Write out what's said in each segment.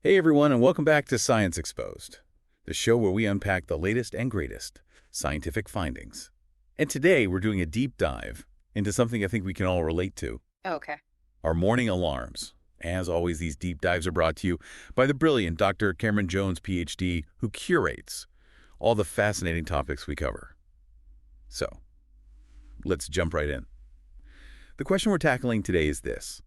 Hey everyone, and welcome back to Science Exposed, the show where we unpack the latest and greatest scientific findings. And today we're doing a deep dive into something I think we can all relate to, Okay. our morning alarms. As always, these deep dives are brought to you by the brilliant Dr. Cameron Jones, PhD, who curates all the fascinating topics we cover. So, let's jump right in. The question we're tackling today is this: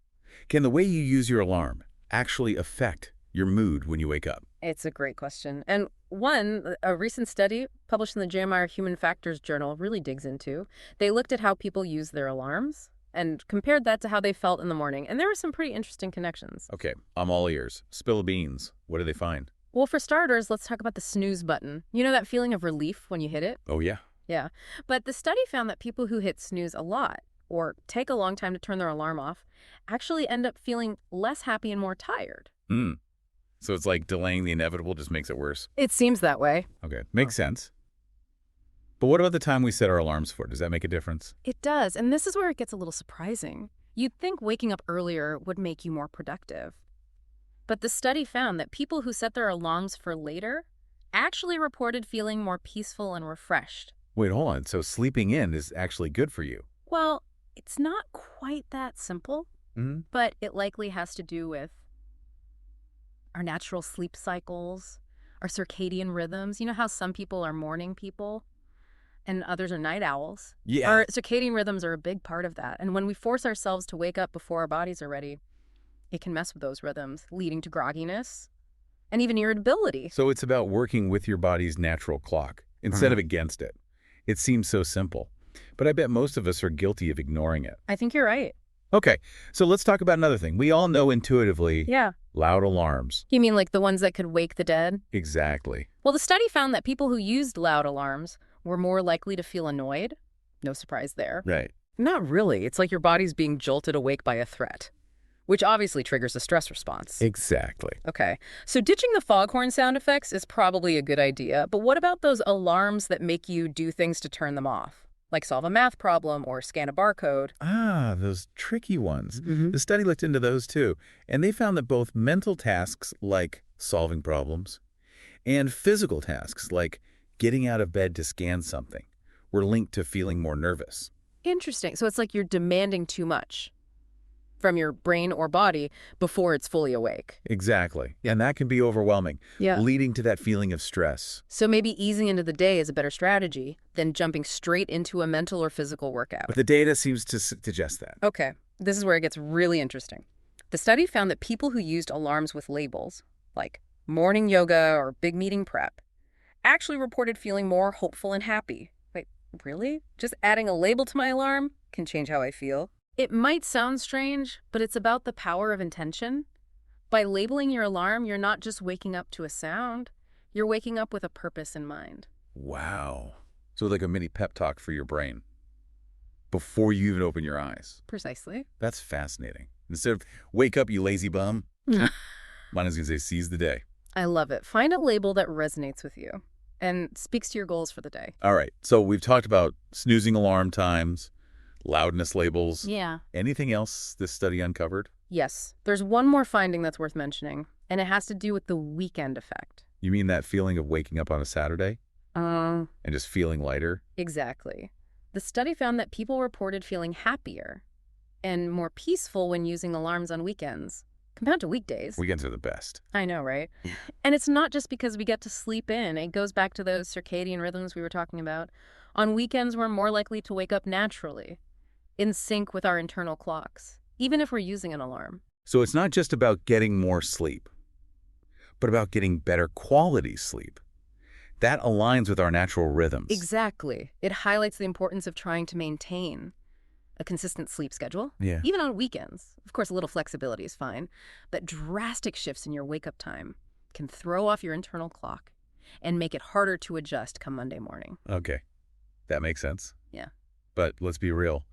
can the way you use your alarm actually affect your mood when you wake up? It's a great question. And one, a recent study published in the JMR Human Factors Journal really digs into. They looked at how people use their alarms and compared that to how they felt in the morning. And there were some pretty interesting connections. Okay, I'm all ears. Spill the beans. What do they find? Well, for starters, let's talk about the snooze button. You know that feeling of relief when you hit it? Oh, yeah. Yeah. But the study found that people who hit snooze a lot or take a long time to turn their alarm off actually end up feeling less happy and more tired. Hmm. So it's like delaying the inevitable just makes it worse. It seems that way. Okay, makes sense. But what about the time we set our alarms for? Does that make a difference? It does, and this is where it gets a little surprising. You'd think waking up earlier would make you more productive. But the study found that people who set their alarms for later actually reported feeling more peaceful and refreshed. Wait, hold on. So sleeping in is actually good for you? Well, it's not quite that simple, Hmm. but it likely has to do with our natural sleep cycles, our circadian rhythms. You know how some people are morning people and others are night owls? Yeah. Our circadian rhythms are a big part of that. And when we force ourselves to wake up before our bodies are ready, it can mess with those rhythms, leading to grogginess and even irritability. So it's about working with your body's natural clock instead of against it. It seems so simple. But I bet most of us are guilty of ignoring it. I think you're right. Okay, so let's talk about another thing. We all know intuitively Yeah. loud alarms. You mean like the ones that could wake the dead? Exactly. Well, the study found that people who used loud alarms were more likely to feel annoyed. No surprise there. Right. Not really. It's like your body's being jolted awake by a threat, which obviously triggers a stress response. Exactly. Okay, so ditching the foghorn sound effects is probably a good idea, but what about those alarms that make you do things to turn them off? Like solve a math problem or scan a barcode? Ah, those tricky ones. Mm-hmm. The study looked into those too, and they found that both mental tasks like solving problems and physical tasks like getting out of bed to scan something were linked to feeling more nervous. Interesting. So it's like you're demanding too much from your brain or body before it's fully awake. Exactly. And that can be overwhelming, Yeah. leading to that feeling of stress. So maybe easing into the day is a better strategy than jumping straight into a mental or physical workout. But the data seems to suggest that. Okay, this is where it gets really interesting. The study found that people who used alarms with labels, like morning yoga or big meeting prep, actually reported feeling more hopeful and happy. Wait, really? Just adding a label to my alarm can change how I feel? It might sound strange, but it's about the power of intention. By labeling your alarm, you're not just waking up to a sound, you're waking up with a purpose in mind. Wow. So like a mini pep talk for your brain before you even open your eyes. Precisely. That's fascinating. Instead of wake up, you lazy bum, mine is going to say seize the day. I love it. Find a label that resonates with you and speaks to your goals for the day. All right. So we've talked about snoozing alarm times, loudness labels. Yeah. Anything else this study uncovered? Yes. There's one more finding that's worth mentioning, and it has to do with the weekend effect. You mean that feeling of waking up on a Saturday and just feeling lighter? Exactly. The study found that people reported feeling happier and more peaceful when using alarms on weekends compared to weekdays. Weekends are the best. I know, right? And it's not just because we get to sleep in. It goes back to those circadian rhythms we were talking about. On weekends, we're more likely to wake up naturally, in sync with our internal clocks, even if we're using an alarm. So it's not just about getting more sleep, but about getting better quality sleep. That aligns with our natural rhythms. Exactly. It highlights the importance of trying to maintain a consistent sleep schedule, Yeah. even on weekends. Of course, a little flexibility is fine, but drastic shifts in your wake-up time can throw off your internal clock and make it harder to adjust come Monday morning. Okay. That makes sense. Yeah. But let's be real.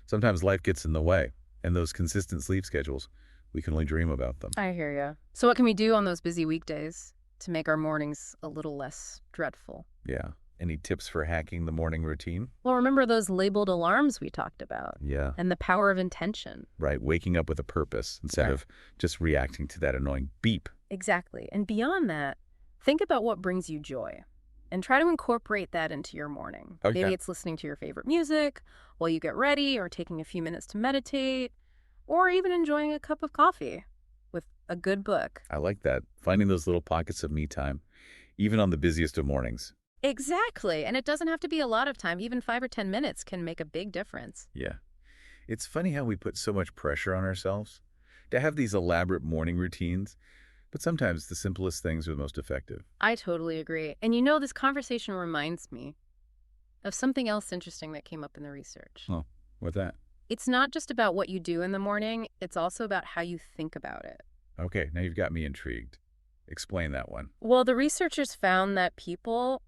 Sometimes life gets in the way, and those consistent sleep schedules, we can only dream about them. I hear ya. So what can we do on those busy weekdays to make our mornings a little less dreadful? Yeah. Any tips for hacking the morning routine? Well, remember those labeled alarms we talked about Yeah. and the power of intention. Right. Waking up with a purpose instead Right. of just reacting to that annoying beep Exactly. And beyond that, think about what brings you joy and try to incorporate that into your morning. Okay. Maybe it's listening to your favorite music while you get ready, or taking a few minutes to meditate, or even enjoying a cup of coffee with a good book. I like that. Finding those little pockets of me time, even on the busiest of mornings. Exactly. And it doesn't have to be a lot of time. Even 5 or 10 minutes can make a big difference. Yeah. It's funny how we put so much pressure on ourselves to have these elaborate morning routines, but sometimes the simplest things are the most effective. I totally agree. And this conversation reminds me of something else interesting that came up in the research. Oh, what's that? It's not just about what you do in the morning, it's also about how you think about it. Okay, now you've got me intrigued. Explain that one. Well, the researchers found that people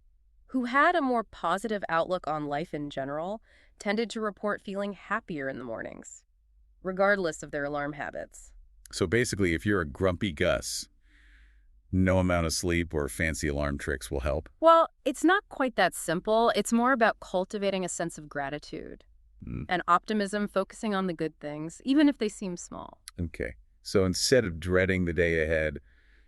who had a more positive outlook on life in general tended to report feeling happier in the mornings, regardless of their alarm habits. So basically, if you're a grumpy Gus, no amount of sleep or fancy alarm tricks will help? Well, it's not quite that simple. It's more about cultivating a sense of gratitude and optimism, focusing on the good things, even if they seem small. Okay. So instead of dreading the day ahead,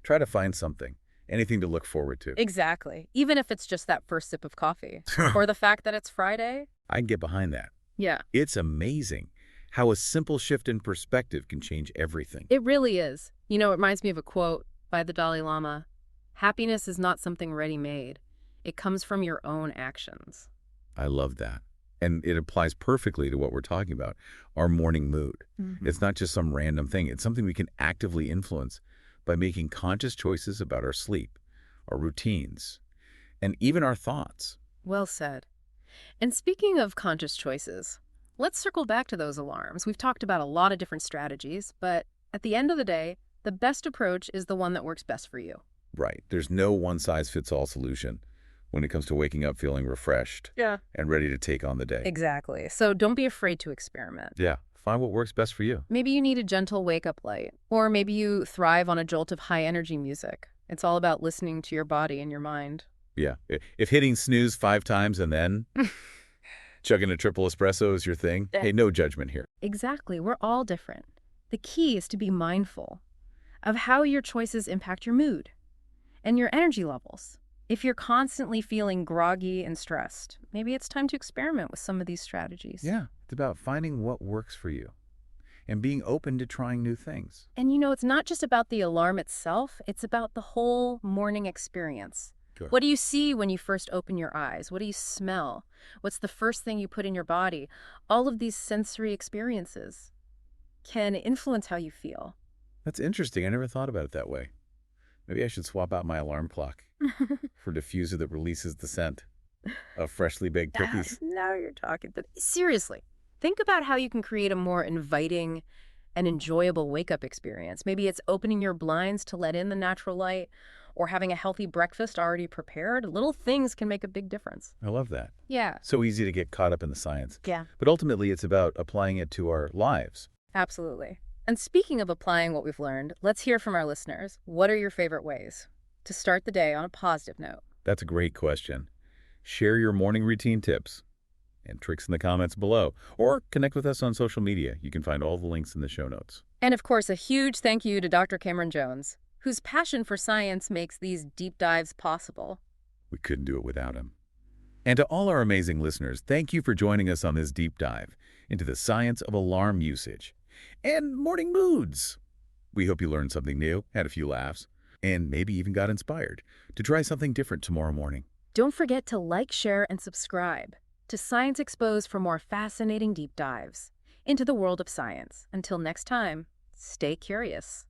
try to find something, anything to look forward to. Exactly. Even if it's just that first sip of coffee or the fact that it's Friday. I can get behind that. Yeah, It's amazing how a simple shift in perspective can change everything. it really is. It reminds me of a quote by the Dalai Lama. Happiness is not something ready-made. It comes from your own actions. I love that. And it applies perfectly to what we're talking about, our morning mood. It's not just some random thing. It's something we can actively influence by making conscious choices about our sleep, our routines, and even our thoughts. Well said. And speaking of conscious choices, let's circle back to those alarms. We've talked about a lot of different strategies, but at the end of the day, the best approach is the one that works best for you. Right. There's no one-size-fits-all solution when it comes to waking up feeling refreshed and ready to take on the day. Exactly. So don't be afraid to experiment. Yeah. Find what works best for you. Maybe you need a gentle wake-up light, or maybe you thrive on a jolt of high-energy music. It's all about listening to your body and your mind. Yeah. If hitting snooze 5 times and then chugging a triple espresso is your thing, hey, no judgment here. Exactly. We're all different. The key is to be mindful of how your choices impact your mood and your energy levels. If you're constantly feeling groggy and stressed, maybe it's time to experiment with some of these strategies. Yeah. It's about finding what works for you and being open to trying new things. And it's not just about the alarm itself, it's about the whole morning experience. Sure. What do you see when you first open your eyes? What do you smell? What's the first thing you put in your body? All of these sensory experiences can influence how you feel. That's interesting. I never thought about it that way. Maybe I should swap out my alarm clock for a diffuser that releases the scent of freshly baked cookies. Now you're talking. Seriously, think about how you can create a more inviting and enjoyable wake-up experience. Maybe it's opening your blinds to let in the natural light, or having a healthy breakfast already prepared. Little things can make a big difference. I love that. Yeah. So easy to get caught up in the science. Yeah. But ultimately, it's about applying it to our lives. Absolutely. And speaking of applying what we've learned, let's hear from our listeners. What are your favorite ways to start the day on a positive note? That's a great question. Share your morning routine tips and tricks in the comments below, or connect with us on social media. You can find all the links in the show notes. And of course, a huge thank you to Dr. Cameron Jones, whose passion for science makes these deep dives possible. We couldn't do it without him. And to all our amazing listeners, thank you for joining us on this deep dive into the science of alarm usage and morning moods. We hope you learned something new, had a few laughs, and maybe even got inspired to try something different tomorrow morning. Don't forget to like, share, and subscribe to Science Exposed for more fascinating deep dives into the world of science. Until next time, stay curious.